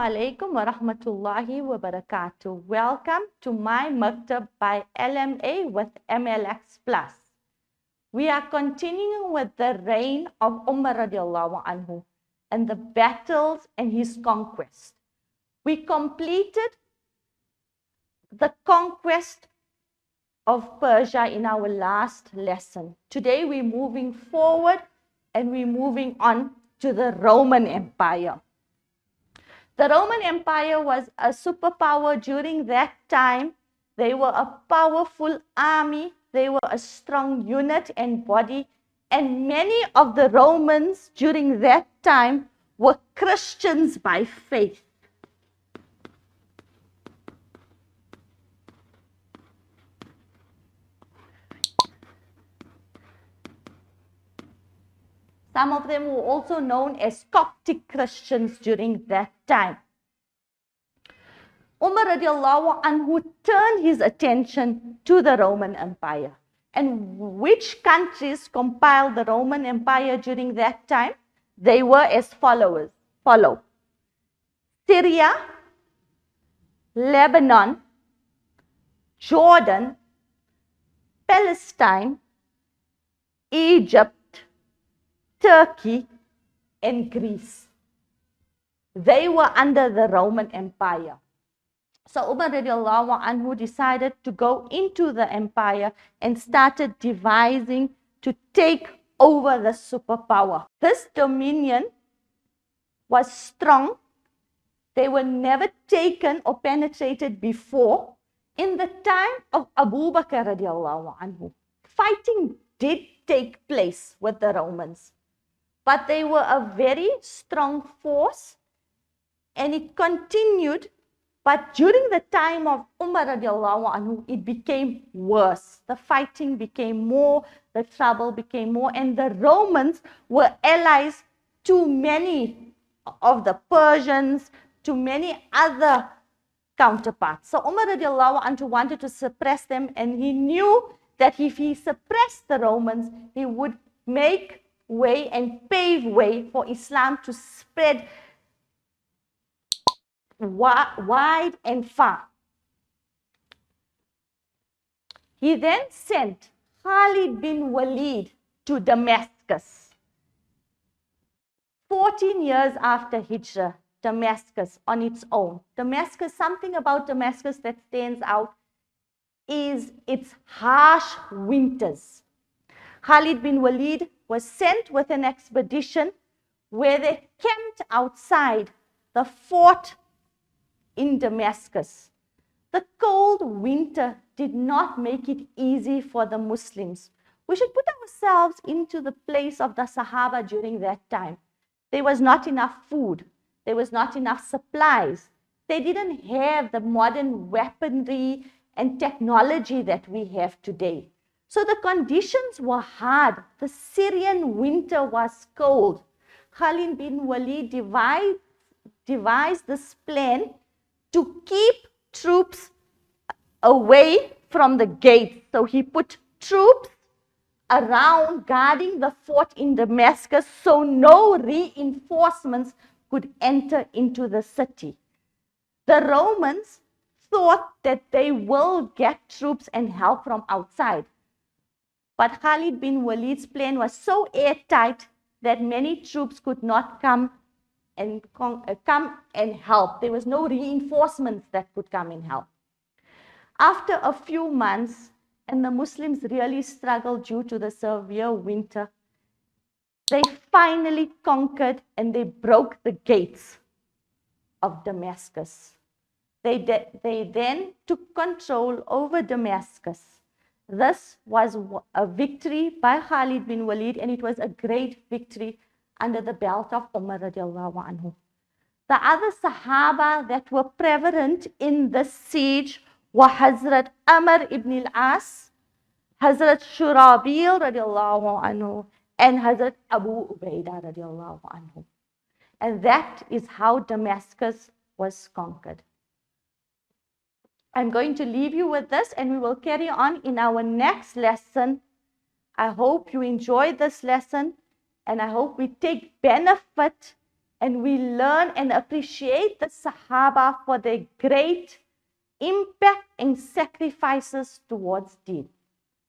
alaikum wa rahmatullahi wa barakatuh. Welcome to my Maktab by LMA with MLX Plus. We are continuing with the reign of Umar radiallahu anhu and the battles and his conquest. We completed the conquest of Persia in our last lesson. Today we're moving forward and we're moving on to the Roman Empire. The Roman Empire was a superpower during that time. They were a powerful army. They were a strong unit and body. And many of the Romans during that time were Christians by faith. Some of them were also known as Coptic Christians during that time. Umar radiallahu anhu turned his attention to the Roman Empire. And which countries compiled the Roman Empire during that time? They were as follow. Syria, Lebanon, Jordan, Palestine, Egypt, Turkey, and Greece. They were under the Roman Empire. So Umar radiallahu anhu decided to go into the empire and started devising to take over the superpower. This dominion was strong. They were never taken or penetrated before. In the time of Abu Bakr radiallahu anhu, fighting did take place with the Romans. But they were a very strong force and it continued. But during the time of Umar radiallahu anhu, it became worse. The fighting became more, the trouble became more, and the Romans were allies to many of the Persians, to many other counterparts. So Umar radiallahu anhu wanted to suppress them, and he knew that if he suppressed the Romans, he would make way and pave way for Islam to spread wide and far. He then sent Khalid bin Walid to Damascus. 14 years after Hijrah, Damascus on its own. Damascus, something about Damascus that stands out is its harsh winters. Khalid bin Walid was sent with an expedition where they camped outside the fort in Damascus. The cold winter did not make it easy for the Muslims. We should put ourselves into the place of the Sahaba during that time. There was not enough food. There was not enough supplies. They didn't have the modern weaponry and technology that we have today. So the conditions were hard. The Syrian winter was cold. Khalid bin Walid devised this plan to keep troops away from the gates. So he put troops around guarding the fort in Damascus so no reinforcements could enter into the city. The Romans thought that they will get troops and help from outside. But Khalid bin Walid's plan was so airtight that many troops could not come and help. There was no reinforcements that could come and help. After a few months, and the Muslims really struggled due to the severe winter, they finally conquered and they broke the gates of Damascus. They then took control over Damascus. This was a victory by Khalid bin Walid, and it was a great victory under the belt of Umar radiallahu anhu. The other Sahaba that were prevalent in this siege were Hazrat Umar ibn Al-As, Hazrat Shurabil radiallahu anhu, and Hazrat Abu Ubaidah radiallahu anhu. And that is how Damascus was conquered. I'm going to leave you with this and we will carry on in our next lesson. I hope you enjoyed this lesson and I hope we take benefit and we learn and appreciate the Sahaba for their great impact and sacrifices towards deen.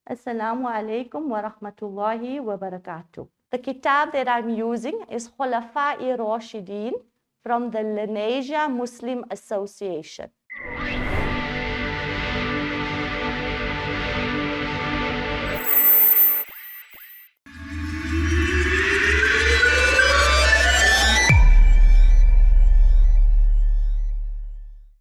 Assalamu alaikum wa rahmatullahi wa barakatuh. The kitab that I'm using is Khulafaa-e-Rashideen from the Lenasia Muslim Association.